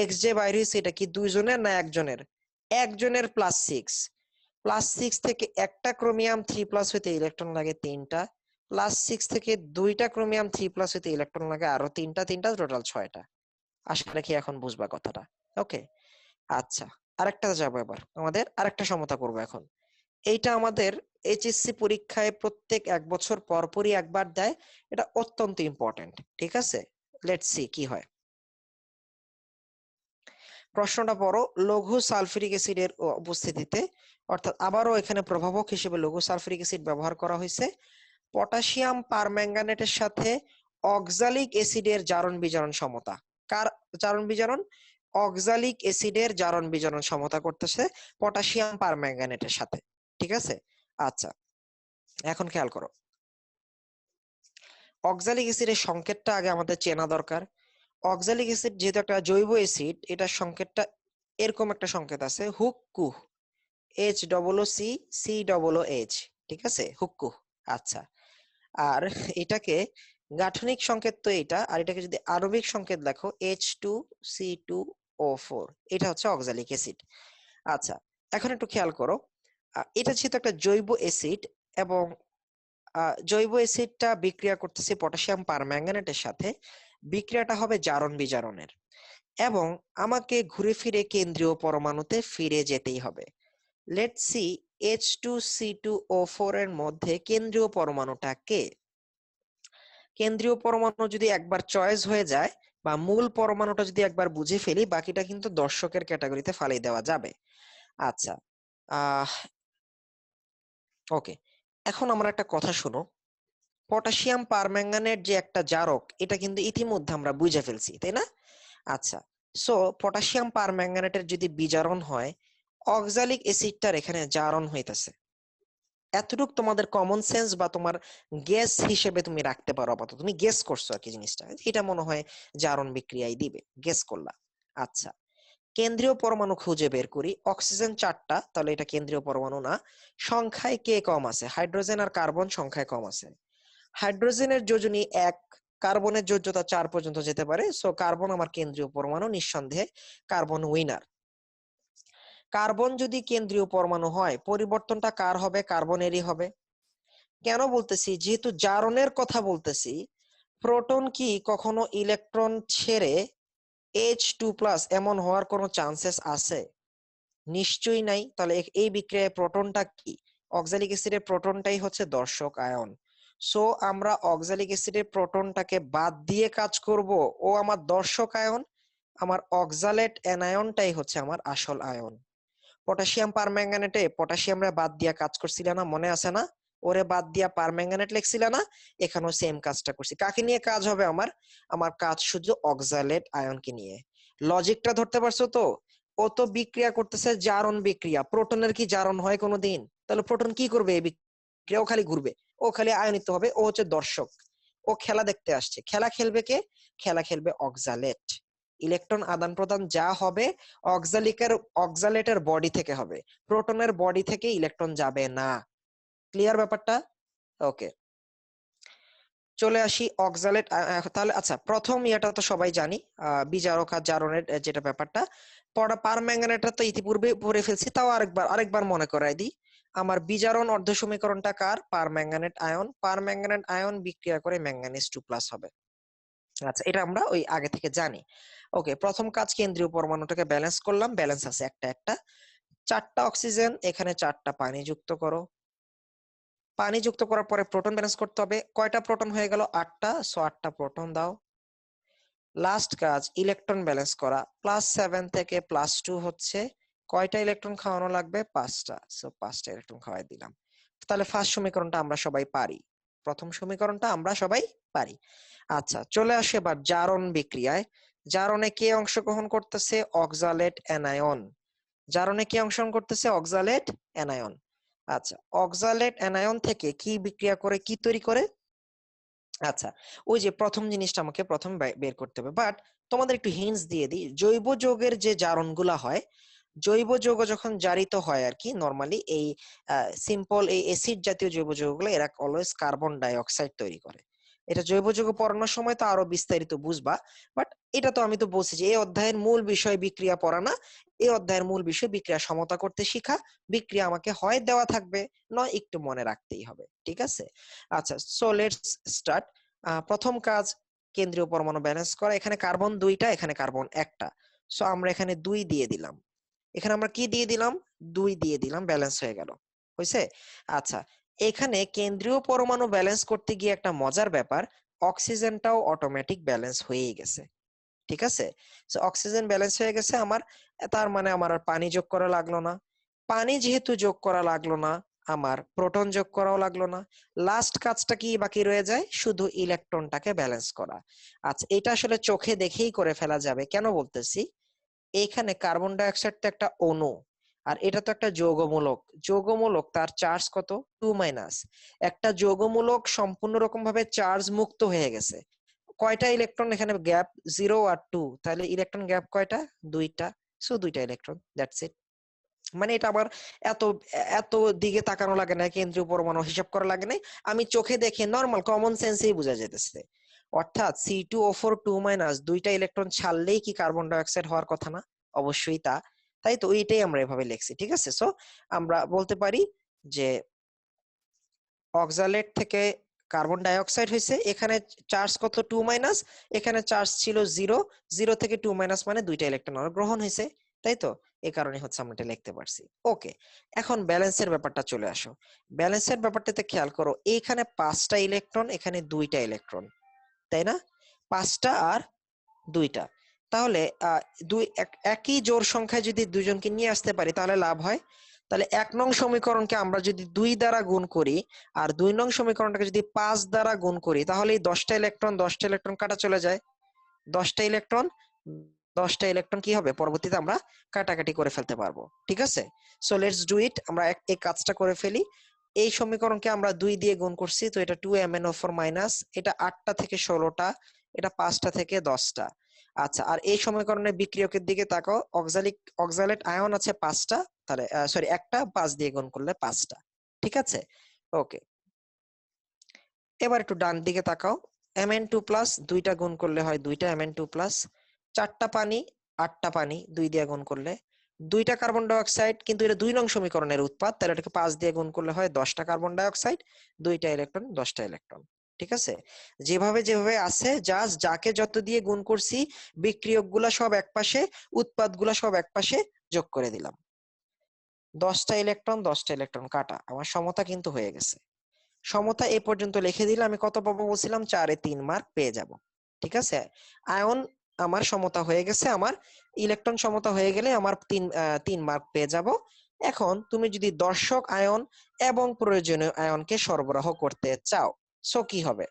এক্স যে বাইরে হয়েছে এটা কি দুইজনের না একজনের? একজনের +6। +6 থেকে একটা ক্রোমিয়াম 3+ হইতে ইলেকট্রন লাগে 3টা, +6 থেকে 2টা ক্রোমিয়াম 3+ হইতে ইলেকট্রন লাগে আরো 3টা, টোটাল 6টা। আশা রাখি এখন বুঝবা কথাটা। ওকে, আচ্ছা, আরেকটা যাবো, এবার আমাদের আরেকটা সমতা করবো এখন। এইটা আমাদের এইচএসসি পরীক্ষায় প্রত্যেক 1 বছর পর পরই একবার দেয়, এটা অত্যন্ত ইম্পর্টেন্ট। ঠিক আছে, লেটস সি কি হয়। প্রশ্নটা পড়ো, লঘু সালফিউরিক অ্যাসিডের উপস্থিতিতে, অর্থাৎ আবারও এখানে প্রভাবক হিসেবে লঘু সালফিউরিক অ্যাসিড ব্যবহার করা হয়েছে, পটাশিয়াম পারম্যাঙ্গানেটের সাথে অক্সালিক অ্যাসিডের জারণ বিজারণ সমতা। কার জারণ বিজারণ? অক্সালিক অ্যাসিডের জারণ বিজারণ সমতা করতেছে পটাশিয়াম পারম্যাঙ্গানেটের সাথে। ঠিক আছে, আচ্ছা, এখন খেয়াল করো, অক্সালিক অ্যাসিডের সংকেতটা আগে আমাদের চেনা দরকার। অক্সালিক অ্যাসিড যেহেতু একটা জৈব অ্যাসিড, এটার সংকেতটা এরকম একটা সংকেত আছে, হুক্কু, HCCOH। ঠিক আছে, হুক্কু। আচ্ছা, আর এটাকে গাঠনিক সংকেত তো এটা, আর এটাকে যদি আণবিক সংকেত দেখো H2C2O4, এটা হচ্ছে অক্সালিক অ্যাসিড। আচ্ছা, এখন একটু খেয়াল করো, এটা যেহেতু একটা জৈব অ্যাসিড, এবং জৈব অ্যাসিডটা বিক্রিয়া করতেছে পটাশিয়াম পারম্যাঙ্গানেটের সাথে, বিক্রিয়াটা হবে জারণ বিজারণের, এবং আমাকে ঘুরে ফিরে কেন্দ্রীয় পরমাণুতে ফিরে যেতেই হবে। লেটস সি, H2C2O4 এর মধ্যে কেন্দ্রীয় পরমাণুটা কে? কেন্দ্রীয় পরমাণু যদি একবার চয়েস হয়ে যায়, বা মূল পরমাণুটা যদি একবার বুঝে ফেলি, বাকিটা কিন্তু দর্শকের ক্যাটাগরিতে ফালিয়ে দেওয়া যাবে। আচ্ছা, আহ ওকে, এখন আমরা একটা কথা শুনো, পটাশিয়াম পারম্যাঙ্গানেট যে একটা জারক, এটা কিন্তু ইতিমধ্যে আমরা বুঝে ফেলছি, তাই না? আচ্ছা, সো পটাশিয়াম পারম্যাঙ্গানেটের যদি বিজারণ হয়, অক্সালিক অ্যাসিডটার এখানে জারণ হইতেছে। এতটুক তোমাদের কমন সেন্স বা তোমার গেস হিসেবে তুমি রাখতে পারো, আপাতত তুমি গেস করছো আর কি জিনিসটা, এটা মনে হয় জারণ বিক্রিয়াই দিবে, গেস করলা। আচ্ছা, কেন্দ্রীয় পরমাণু খুঁজে বের করি, অক্সিজেন 4টা, তাহলে এটা কেন্দ্রীয় পরমাণু না। সংখ্যায় কে কম আছে? হাইড্রোজেন আর কার্বন সংখ্যায় কম আছে। হাইড্রোজেনের যোজনী 1, কার্বনের যোজ্যতা 4 পর্যন্ত যেতে পারে, সো কার্বন আমার কেন্দ্রীয় পরমাণু, নিঃসন্দেহে কার্বন উইনার। কার্বন যদি কেন্দ্রীয় পরমাণু হয়, পরিবর্তনটা কার হবে? কার্বনেরই হবে। কেন বলতেছি? যেহেতু জারণের কথা বলতেছি, প্রোটন কি কখনো ইলেকট্রন ছেড়ে H2+ এমন হওয়ার কোনো চান্সেস আছে? নিশ্চয়ই নাই। তাহলে এই বিক্রিয়ায় প্রোটনটা কি? অক্সালিক অ্যাসিডের প্রোটনটাই হচ্ছে দর্শক আয়ন। সো আমরা অক্সালিক অ্যাসিডের প্রোটনটাকে বাদ দিয়ে কাজ করব, ও আমার দর্শক আয়ন, আমার অক্সালেট অ্যানায়নটাই হচ্ছে আমার আসল আয়ন। পটাশিয়াম পারম্যাঙ্গানেটে পটাশিয়ামরা বাদ দিয়া কাজ করছিল না, মনে আছে না? ওরে বাদ দিয়া পারম্যাঙ্গানেট লিখছিল না? এখানেও সেম কাজটা করছি। কাকে নিয়ে কাজ হবে আমার? আমার কাজ শুধু অক্সালেট আয়নকে নিয়ে। লজিকটা ধরতে পারছো তো? ও তো বিক্রিয়া করতেছে জারণ বিক্রিয়া, প্রোটনের কি জারণ হয় কোনোদিন? তাহলে প্রোটন কি করবে? এই বিক্রিয়া ও খালি ঘুরবে, ও খালি আয়নিত হবে, ও হচ্ছে দর্শক। ও খেলা দেখতে আসছে। খেলা খেলবে কে? খেলা খেলবে অক্সালেট। ইলেকট্রন আদান প্রদান যা হবে অক্সালেটের বডি থেকে হবে, প্রোটনের বডি থেকে ইলেকট্রন যাবে না। ক্লিয়ার ব্যাপারটা? ওকে, চলে আসি অক্সালেট। তাহলে আচ্ছা, প্রথম ইয়েটা তো সবাই জানি, বিজারক আর জারণের যেটা ব্যাপারটা। পারম্যাঙ্গানেটটা তো ইতিপূর্বে পড়ে ফেলছি, তাও আরেকবার মনে করাই দিই। আমার বিজারণ অর্ধ সমীকরণটা কার? Permanganate ion. পারম্যাঙ্গানেট আয়ন বিক্রিয়া করে ম্যাঙ্গানিজ 2+ হবে। আচ্ছা, এটা আমরা ওই আগে থেকে জানি। ওকে, প্রথম কাজ, কেন্দ্রীয় পরমাণুটাকে ব্যালেন্স করলাম, ব্যালেন্স আছে একটা একটা। 4টা অক্সিজেন, এখানে 4টা পানি যুক্ত করো। পানি যুক্ত করার পরে প্রোটন ব্যালেন্স করতে হবে। কয়টা প্রোটন হয়ে গেল? 8টা, সো 8টা প্রোটন দাও। লাস্ট কাজ, ইলেকট্রন ব্যালেন্স করা। +7 থেকে +2 হচ্ছে, কয়টা ইলেকট্রন খাওয়ানো লাগবে? 5টা, সো 5টা ইলেকট্রন খাওয়াই দিলাম। তাহলে ফার্স্ট সমীকরণটা আমরা সবাই পারি। প্রথম সমীকরণটা আমরা সবাই পারি। আচ্ছা, চলে আসে এবার জারণ বিক্রিয়ায়। জারণে কে অংশগ্রহণ করতেছে? Oxalate anion. জারণে কে অংশগ্রহণ করতেছে? Oxalate anion. আচ্ছা, অক্সালেট অ্যানায়ন থেকে কি বিক্রিয়া করে কি তৈরি করে? আচ্ছা, ওই যে প্রথম জিনিসটা আমাকে প্রথম বের করতে হবে, বাট তোমাদের একটু হিন্টস দিয়ে দিই। জৈব যৌগের যে জারণগুলা হয়, জৈব যৌগ যখন জারিত হয় আর কি, নরমালি এই সিম্পল এই অ্যাসিড জাতীয় জৈব যৌগগুলো এরা অলওয়েজ কার্বন ডাই অক্সাইড তৈরি করে। এটা জৈব যৌগ পড়ানোর সময় তো আরো বিস্তারিত বুঝবা, বাট এটা তো আমি তো বলছি যে এই অধ্যায়ের মূল বিষয় বিক্রিয়া পড়া না, এই অধ্যায়ের মূল বিষয় বিক্রিয়া সমতা করতে শিখা। বিক্রিয়া আমাকে হয় দেওয়া থাকবে, নয় একটু মনে রাখতেই হবে, ঠিক আছে? আচ্ছা, সো লেটস স্টার্ট। প্রথম কাজ, কেন্দ্রীয় পরমাণু ব্যালেন্স করা। এখানে কার্বন 2টা, এখানে কার্বন 1টা, সো আমরা এখানে 2 দিয়ে দিলাম। এখানে আমরা কি দিয়ে দিলাম? 2 দিয়ে দিলাম, ব্যালেন্স হয়ে গেল। হয়েছে? আচ্ছা, এখানে কেন্দ্রীয় পরমাণু ব্যালেন্স করতে গিয়ে একটা মজার ব্যাপার, অক্সিজেনটাও অটোমেটিক ব্যালেন্স হয়েই গেছে, ঠিক আছে? সো অক্সিজেন ব্যালেন্স হয়ে গেছে আমার, তার মানে আমার আর পানি যোগ করা লাগলো না। পানি যেহেতু যোগ করা লাগলো না, আমার প্রোটন যোগ করাও লাগলো না। লাস্ট কাজটা কি বাকি রয়ে যায়? শুধু ইলেকট্রনটাকে ব্যালেন্স করা। আচ্ছা, এটা আসলে চোখে দেখেই করে ফেলা যাবে, কেন বলতেছি? এইখানে কার্বন ডাই অক্সাইড তো একটা অণু, আর এটা তো একটা যৌগমূলক। যৌগমূলক, তার চার্জ কত? 2-। একটা যৌগমূলক সম্পূর্ণ রকম ভাবে চার্জ মুক্ত হয়ে গেছে। কয়টা ইলেকট্রন এখানে গ্যাপ? 0 আর 2, তাহলে ইলেকট্রন গ্যাপ কয়টা? 2টা। সো 2টা ইলেকট্রন, দ্যাটস ইট। মানে এটা আবার এত এত দিকে তাকানো লাগে না, কেন্দ্রীয় পরমাণু হিসাব করা লাগে না, আমি চোখে দেখে নর্মাল কমন সেন্সেই বোঝা যেতেছে। অর্থাৎ C2O4 2-, 2টা ইলেকট্রন ছাড়লেই কি কার্বন ডাই অক্সাইড হওয়ার কথা না? অবশ্যই তা। তাই তো ওইটাই আমরা এভাবে লিখছি, ঠিক আছে? সো আমরা বলতে পারি যে অক্সালেট থেকে কার্বন ডাই অক্সাইড হয়েছে। এখানে চার্জ কত? 2-। এখানে চার্জ ছিল 0। 0 থেকে 2- মানে 2টা ইলেকট্রন গ্রহণ হয়েছে, তাই তো? এই কারণে হচ্ছে আমরা এটা লিখতে পারছি। ওকে, এখন ব্যালেন্সের ব্যাপারটা চলে আসো। ব্যালেন্সের ব্যাপারটাতে খেয়াল করো, এইখানে 5টা ইলেকট্রন, এখানে 2টা ইলেকট্রন, তাই না? 5টা আর 2টা, তাহলে একই জোড় সংখ্যায় যদি দুজনকে নিয়ে আসতে পারি তাহলে লাভ হয়। তাহলে 1 নং সমীকরণকে আমরা যদি 2 দ্বারা গুণ করি, আর 2 নং সমীকরণটাকে যদি 5 দ্বারা গুণ করি, তাহলে এই 10টা ইলেকট্রন 10টা ইলেকট্রন কাটা চলে যায়। 10টা ইলেকট্রন 10টা ইলেকট্রন কি হবে? পরবর্তীতে আমরা কাটাকাটি করে ফেলতে পারবো, ঠিক আছে? So let's do it. আমরা এই কাজটা করে ফেলি। এই সমীকরণকে আমরা 2 দিয়ে গুণ করছি, তো এটা 2MnO4-, এটা 8টা থেকে 16টা, এটা 5টা থেকে 10টা। আচ্ছা, আর এই সমীকরণের বিক্রিয়কের দিকে তাকাও, অক্সালেট আয়ন আছে 5টা, তাহলে সরি 1টা, 5 দিয়ে গুণ করলে 5টা, ঠিক আছে? ওকে, এবার একটু ডান দিকে তাকাও। Mn2+, 2টা গুণ করলে হয় 2টা Mn2+। 4টা পানি, 8টা পানি, 2 দিয়ে গুণ করলে। 2টা কার্বন ডাই অক্সাইড, কিন্তু এটা 2 নং সমীকরণের উৎপাদ, তাহলে এটাকে 5 দিয়ে গুণ করলে হয় 10টা কার্বন ডাই অক্সাইড। 2টা ইলেকট্রন, 10টা ইলেকট্রন, ঠিক আছে? যেভাবে যেভাবে আছে, জাস্ট যাকে যত দিয়ে গুণ করছি, বিক্রিয়ক গুলা সব একপাশে, উৎপাদ গুলা সব একপাশে যোগ করে দিলাম। 10টা ইলেকট্রন 10টা ইলেকট্রন কাটা, আমার সমতা কিন্তু হয়ে গেছে। সমতা এই পর্যন্ত লিখে দিলে আমি কত পাবো বলছিলাম? 4-এ 3 মার্ক পেয়ে যাব, ঠিক আছে? আয়ন আমার সমতা হয়ে গেছে, আমার ইলেকট্রন সমতা হয়ে গেলে আমার 3 মার্ক পেয়ে যাব। এখন তুমি যদি দর্শক আয়ন এবং প্রয়োজনীয় আয়নকে সরবরাহ করতে চাও, সো কি হবে?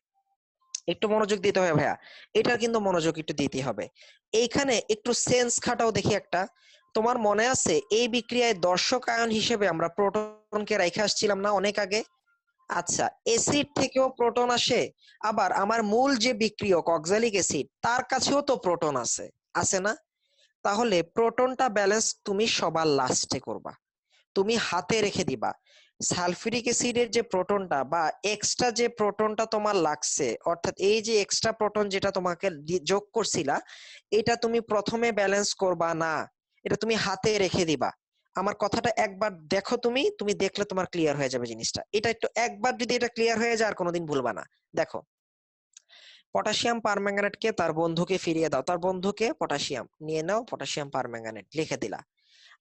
একটু মনোযোগ দিতে হবে ভাইয়া, এটা কিন্তু মনোযোগ একটু দিতে হবে। এইখানে একটু সেন্স খাটাও দেখি একটা। তোমার মনে আছে এই বিক্রিয়ায় দর্শক আয়ন হিসেবে আমরা প্রোটনকে রেখে আসছিলাম না অনেক আগে? আচ্ছা, অ্যাসিড থেকেও প্রোটন আসে, আবার আমার মূল যে বিক্রিয়ক অক্সালিক অ্যাসিড, তার কাছেও তো প্রোটন আছে, আছে না? তাহলে প্রোটনটা ব্যালেন্স তুমি সবার লাস্টে করবা, তুমি হাতে রেখে দিবা। সালফিউরিক অ্যাসিডের যে প্রোটনটা বা এক্সট্রা যে প্রোটনটা তোমার লাগছে, অর্থাৎ এই যে এক্সট্রা প্রোটন যেটা তোমাকে যোগ করছিলা, এটা তুমি প্রথমে ব্যালেন্স করবা না, এটা তুমি হাতে রেখে দিবা। আমার কথাটা একবার দেখো, তুমি তুমি দেখলে তোমার ক্লিয়ার হয়ে যাবে জিনিসটা। এটা একটু একবার যদি এটা ক্লিয়ার হয়ে যায় আর কোনোদিন ভুলবা না। দেখো, পটাশিয়াম পারম্যাঙ্গানেটকে তার বন্ধুকে ফিরিয়ে দাও, তার বন্ধুকে পটাশিয়াম নিয়ে নাও, পটাশিয়াম পারম্যাঙ্গানেট লিখে দিলা।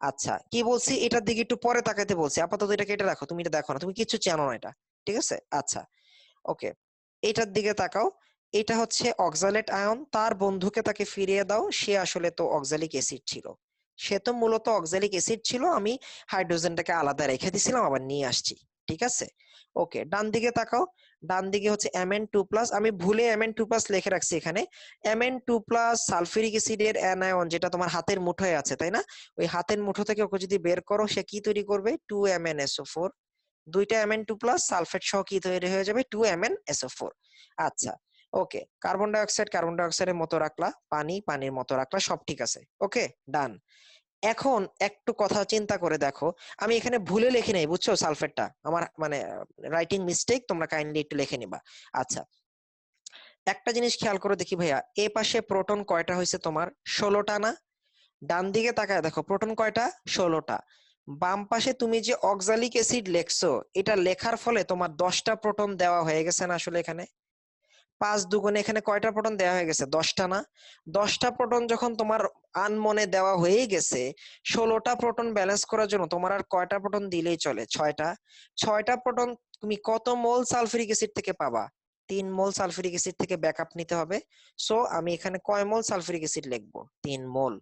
আচ্ছা, কি বলছি এটার দিকে একটু পরে তাকাইতে বলছি, আপাতত এটাকে এটা রাখো, তুমি এটা দেখো না, তুমি কিছু চেনো না এটা, ঠিক আছে? আচ্ছা, ওকে, এটার দিকে তাকাও। এটা হচ্ছে অক্সালেট আয়ন, তার বন্ধুকে তাকে ফিরিয়ে দাও, সে আসলে তো অক্সালিক অ্যাসিড ছিল, সে তো মূলত অক্সালিক অ্যাসিড ছিল, আমি হাইড্রোজেনটাকে আলাদা রেখে দিছিলাম, আবার নিয়ে আসছি, ঠিক আছে? ওকে, ডান দিকে তাকাও। ডান দিকে হচ্ছে Mn2+, আমি ভুলে Mn2+ লিখে রাখছি এখানে। Mn2+ সালফিউরিক অ্যাসিডের অ্যানায়ন যেটা তোমার হাতের মুঠোয় আছে, তাই না? ওই হাতের মুঠো থেকে ওকে যদি বের করো, সে কি তৈরি করবে? 2MnSO4। দুইটা Mn2+ সালফেট সহ কি তৈরি হয়ে যাবে? 2MnSO4। আচ্ছা, ওকে, কার্বন ডাইঅক্সাইডের মতো রাখলা, পানির মতো রাখলা, সব ঠিক আছে। ওকে, ডান। এখন একটু কথা চিন্তা করে দেখো, আমি এখানে ভুলে লিখি নাই, বুঝছো? সালফেটটা আমার মানে রাইটিং মিস্টেক, তোমরা কাইন্ডলি একটু লিখে নিবা। আচ্ছা, একটা জিনিস খেয়াল করে দেখি ভাইয়া, এ পাশে প্রোটন কয়টা হয়েছে তোমার? 16টা না? ডান দিকে তাকায় দেখো, প্রোটন কয়টা? 16টা। বাম পাশে তুমি যে অক্সালিক অ্যাসিড লেখছো, এটা লেখার ফলে তোমার 10টা প্রোটন দেওয়া হয়ে গেছে না আসলে এখানে? 5 দুগুণে এখানে কয়টা প্রোটন দেওয়া হয়ে গেছে? 10টা না? 10টা প্রোটন যখন তোমার আনমনে দেওয়া হয়ে গেছে, 16টা প্রোটন ব্যালেন্স করার জন্য তোমার আর কয়টা প্রোটন দিলেই চলে? 6টা। 6টা প্রোটন তুমি কত মোল সালফিউরিক অ্যাসিড থেকে পাবা? 3 মোল সালফিউরিক অ্যাসিড থেকে ব্যাকআপ নিতে হবে। সো আমি এখানে কয় মোল সালফিউরিক অ্যাসিড লিখবো? 3 মোল।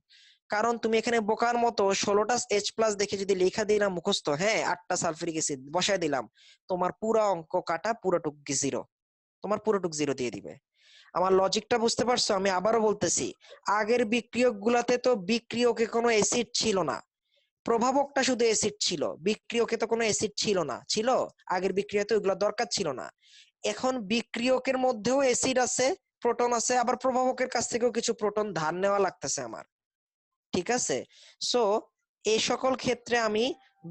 কারণ তুমি এখানে বোকার মতো 16টা H+ দেখে যদি লেখা দিলাম মুখস্থ, হ্যাঁ 8টা সালফিউরিক অ্যাসিড বসায় দিলাম, তোমার পুরো অঙ্ক কাটা, পুরোটুক জিরো। তোমার পুরোটুক জিরো দিয়ে দিবে। আমার লজিকটা বুঝতে পারছো? আমি আবারও বলতেছি, আগের বিক্রিয়ক গুলাতে তো বিক্রিয়কে কোনো অ্যাসিড ছিল না, প্রভাবকটা শুধু অ্যাসিড ছিল, বিক্রিয়কে তো কোনো অ্যাসিড ছিল না। ছিল? আগের বিক্রিয়াতে ওইগুলো দরকার ছিল না। এখন বিক্রিয়কের মধ্যেও অ্যাসিড আছে, প্রোটন আছে, আবার প্রভাবকের কাছ থেকেও কিছু প্রোটন ধার নেওয়া লাগতেছে আমার। ঠিক আছে? সো এই সকল ক্ষেত্রে আমি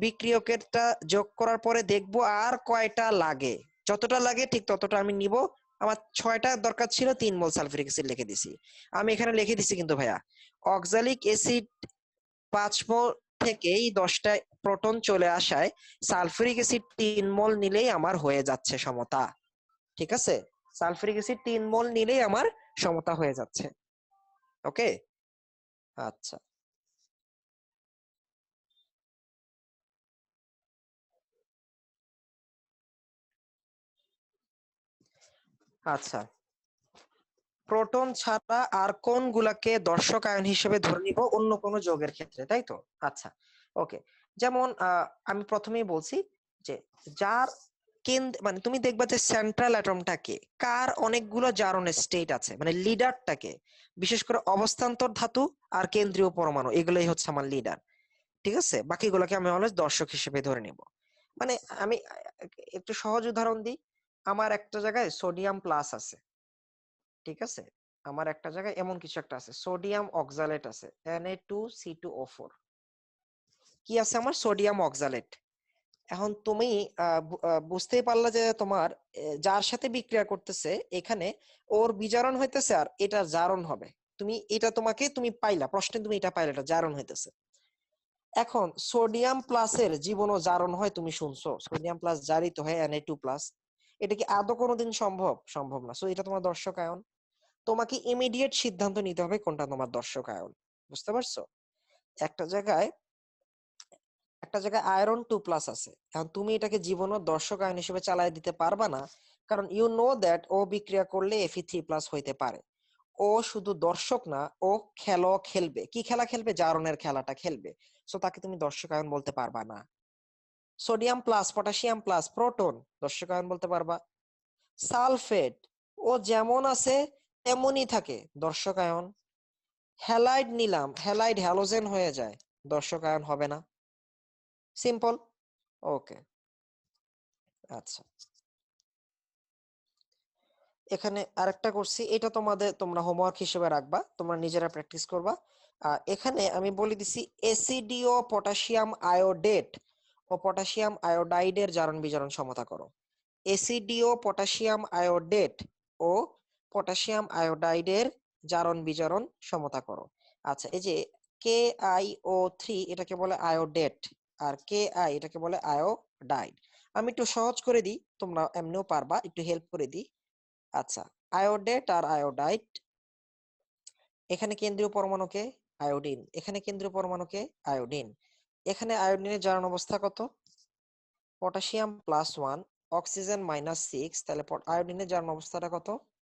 বিক্রিয়কেরটা যোগ করার পরে দেখবো আর কয়টা লাগে, যতটা লাগে ঠিক ততটা আমি নিব। আমার 6টা দরকার ছিল, 3 মোল সালফিউরিক অ্যাসিড লিখে দিছি। আমি এখানে লিখে দিছি কিন্তু ভাইয়া, অক্সালিক অ্যাসিড 5 মোল থেকেই 10টা প্রোটন চলে আসায় সালফিউরিক অ্যাসিড 3 মোল নিলেই আমার হয়ে যাচ্ছে সমতা। ঠিক আছে? সালফিউরিক অ্যাসিড 3 মোল নিলেই আমার সমতা হয়ে যাচ্ছে। ওকে, আচ্ছা। আচ্ছা, প্রোটন ছাড়া আর কোনগুলাকে দর্শক আয়ন হিসেবে ধরে নিব অন্য কোনো যৌগের ক্ষেত্রে, তাই তো? আচ্ছা, ওকে। যেমন আমি প্রথমেই বলছি যে যার কেন্দ্র, মানে তুমি দেখবা যে সেন্ট্রাল অ্যাটমটাকে, কার অনেকগুলো জারণের স্টেট আছে, মানে লিডারটাকে, বিশেষ করে অবস্থান্তর ধাতু আর কেন্দ্রীয় পরমাণু, এগুলোই হচ্ছে আমার লিডার। ঠিক আছে? বাকিগুলোকে আমি অলওয়েজ দর্শক হিসেবে ধরে নিব। মানে আমি একটু সহজ উদাহরণ দিই। আমার একটা জায়গায় সোডিয়াম প্লাস আছে, ঠিক আছে? আমার একটা জায়গায় এমন কিছু একটা আছে, সোডিয়াম অক্সালেট আছে, Na2C2O4। কি আছে আমার? Sodium oxalate. এখন তুমি বুঝতেই পারলা যে তোমার যার সাথে বিক্রিয়া করতেছে এখানে, ওর বিজারণ হইতেছে আর এটা জারণ হবে। তুমি এটা তুমি পাইলা প্রশ্নে, তুমি এটা পাইলা, এটা জারণ হইতেছে। এখন সোডিয়াম প্লাসের জীবনও জারণ হয়, তুমি শুনছো? সোডিয়াম প্লাস জারিত হয় Na2+। এটা কি আদৌ কোনোদিন সম্ভব? সম্ভব না। সো এটা তোমার দর্শক আয়ন। তোমাকে ইমিডিয়েট সিদ্ধান্ত নিতে হবে কোনটা তোমার দর্শক আয়ন। বুঝতে পারছো? একটা জায়গায় আয়রন 2+ আছে, এখন তুমি এটাকে জীবনের দর্শক আয়ন হিসেবে চালাই দিতে পারবা না, কারণ ইউ নো দ্যাট ও বিক্রিয়া করলে Fe3+ হইতে পারে। ও শুধু দর্শক না, ও খেলবে। কি খেলা খেলবে? জারণের খেলাটা খেলবে। সো তাকে তুমি দর্শক আয়ন বলতে পারবা না। Sodium plus, potassium plus, proton, দর্শক আয়ন বলতে পারবা। সালফেট, ও যেমন আছে তেমনই থাকে, দর্শক আয়ন। হ্যালাইড নিলাম, হ্যালাইড হ্যালোজেন হয়ে যায়, দর্শক আয়ন হবে না। সিম্পল। ওকে, আচ্ছা। এখানে আরেকটা করছি, এটা তোমরা হোমওয়ার্ক হিসেবে রাখবা, তোমরা নিজেরা প্র্যাকটিস করবা। এখানে আমি বলে দিছি এসিডিও পটাশিয়াম আয়োডেট ও পটাশিয়াম আয়োডাইডের জারণ বিজারণ সমতা করো। এসিডিও পটাশিয়াম আয়োডেট ও পটাশিয়াম আয়োডাইডের জারণ বিজারণ সমতা করো। আচ্ছা, এই যে KiO3 এটাকে বলে আয়োডেট, আর Ki এটাকে বলে আয়োডাইড। আমি একটু সহজ করে দিই, তোমরা এমনিও পারবা, একটু হেল্প করে দিই। আচ্ছা, আয়োডেট আর আয়োডাইড, এখানে কেন্দ্রীয় পরমাণুকে আয়োডিন, এখানে কেন্দ্রীয় পরমাণুকে আয়োডিন। এখানে আয়োডিনের জারণ অবস্থা কত? পটাশিয়াম +1, অক্সিজেন -6, তাহলে আয়োডিনের জারণ অবস্থাটা কত?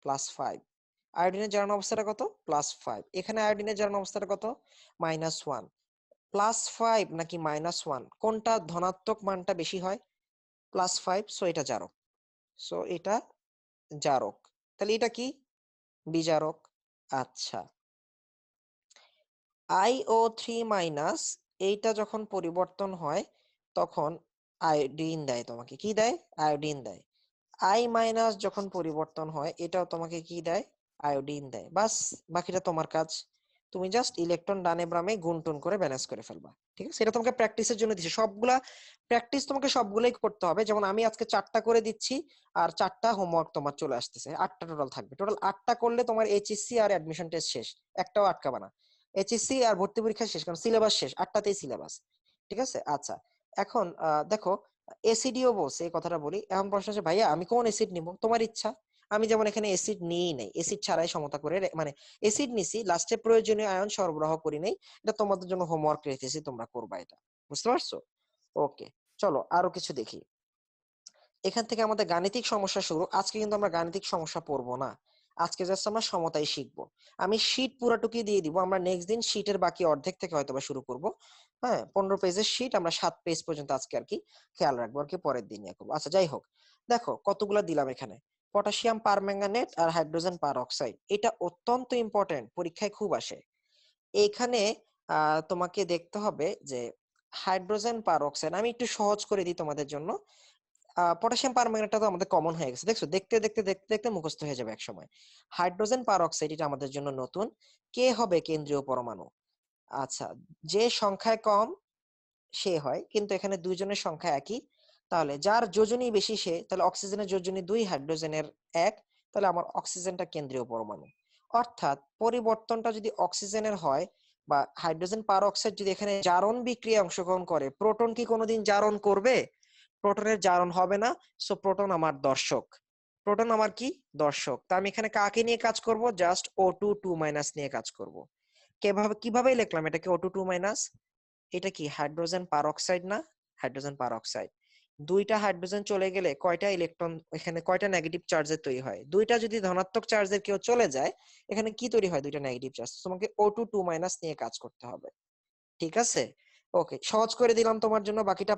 +5। আয়োডিনের জারণ অবস্থাটা কত? +5। এখানে আয়োডিনের জারণ অবস্থাটা কত? -1। +5 নাকি -1, কোনটা ধনাত্মক মানটা বেশি হয়? +5, সো এটা জারক। সো এটা জারক। তাহলে এটা কি? বিজারক। আচ্ছা, IO3- এইটা যখন পরিবর্তন হয় তখন আয়োডিন দেয় তোমাকে। কি দেয়? আয়োডিন দেয়। I- যখন পরিবর্তন হয় এটাও তোমাকে কি দেয়? আয়োডিন দেয়। বাস, বাকিটা তোমার কাজ। তুমি জাস্ট ইলেকট্রন ডানে বামে গুণটুন করে ব্যালেন্স করে ফেলবা। ঠিক আছে, এটা তোমাকে প্র্যাকটিসের জন্য দিচ্ছি। সবগুলা প্র্যাকটিস তোমাকে সবগুলাই করতে হবে। যেমন আমি আজকে 4টা করে দিচ্ছি, আর 4টা হোমওয়ার্ক তোমার চলে আসতেছে। 8টা টোটাল থাকবে। টোটাল 8টা করলে তোমার এইচএসসি আর অ্যাডমিশন টেস্ট শেষ। একটাও আটকাবা না। এইচএসসি আর ভর্তি পরীক্ষা শেষ, কারণ সিলেবাস শেষ। 8টাতেই সিলেবাস। ঠিক আছে, আচ্ছা। এখন দেখো, এসিডিও বলছে, এই কথাটা বলি। এখন প্রশ্ন হচ্ছে, ভাইয়া আমি কোন এসিড নিব? তোমার ইচ্ছা। আমি যেমন এখানে এসিড নিই নাই, এসিড ছাড়াই সমতা করে মানে এসিড নিছি, লাস্টে প্রয়োজনীয় আয়ন সরবরাহ করি নাই। এটা তোমাদের জন্য হোমওয়ার্ক রেখেছি, তোমরা করবা এটা। বুঝতে পারছো? ওকে, চলো আরো কিছু দেখি। এখান থেকে আমাদের গাণিতিক সমস্যা শুরু। আজকে কিন্তু আমরা গাণিতিক সমস্যা পড়বো না। আজকে জাস্ট আমরা সমতাই শিখবো। আমি শীট পুরাটুকি দিয়ে দিব। আমরা নেক্সট দিন শীটের বাকি অর্ধেক থেকে হয়তো বা শুরু করব। হ্যাঁ, 15 পেজের শীট আমরা 7 পেজ পর্যন্ত আজকে আর কি খেয়াল রাখবো, আর কি পরের দিন নিয়ে করবো। আচ্ছা, যাই হোক, দেখো কতগুলা দিলাম এখানে। পটাশিয়াম পারম্যাঙ্গানেট আর হাইড্রোজেন পারঅক্সাইড, এটা অত্যন্ত ইম্পর্টেন্ট, পরীক্ষায় খুব আসে। এইখানে তোমাকে দেখতে হবে যে হাইড্রোজেন পারঅক্সাইড, আমি একটু সহজ করে দিই তোমাদের জন্য। পটাশিয়াম পারম্যাঙ্গানেটটা তো আমাদের কমন হয়ে গেছে, দেখছো? দেখতে দেখতে দেখতে দেখতে মুখস্থ হয়ে যাবে একসময়। হাইড্রোজেন পারঅক্সাইড এটা আমাদের জন্য নতুন। কে হবে কেন্দ্রীয় পরমাণু? আচ্ছা, যে সংখ্যায় কম সে হয়, কিন্তু এখানে দুইজনের সংখ্যা একই। তাহলে যার যোজনী বেশি সে, তাহলে অক্সিজেনের যোজনী 2, হাইড্রোজেনের 1। তাহলে আমার অক্সিজেনটা কেন্দ্রীয় পরমাণু। অর্থাৎ পরিবর্তনটা যদি অক্সিজেনের হয়, বা হাইড্রোজেন পারঅক্সাইড যদি এখানে জারণ বিক্রিয়ায় অংশগ্রহণ করে, প্রোটন কি কোনোদিন জারণ করবে? প্রোটনের জারণ হবে না। সো প্রোটন আমার দর্শক। প্রোটন আমার কি? দর্শক। তা আমি এখানে কাকে নিয়ে কাজ করব? জাস্ট O2 2- নিয়ে কাজ করব। কিভাবে লিখলাম এটাকে O2 2-? এটা কি হাইড্রোজেন পারঅক্সাইড না? Hydrogen peroxide. দুইটা হাইড্রোজেন চলে গেলে কয়টা ইলেকট্রন, এখানে কয়টা নেগেটিভ চার্জের তৈরি হয়? দুইটা যদি ধনাত্মক চার্জের কেউ চলে যায়, এখানে কি তৈরি হয়? দুইটা নেগেটিভ চার্জ। তোমাকে O2 2- নিয়ে কাজ করতে হবে। ঠিক আছে, ওকে, সহজ করে দিলাম তোমার জন্য। বাকিটা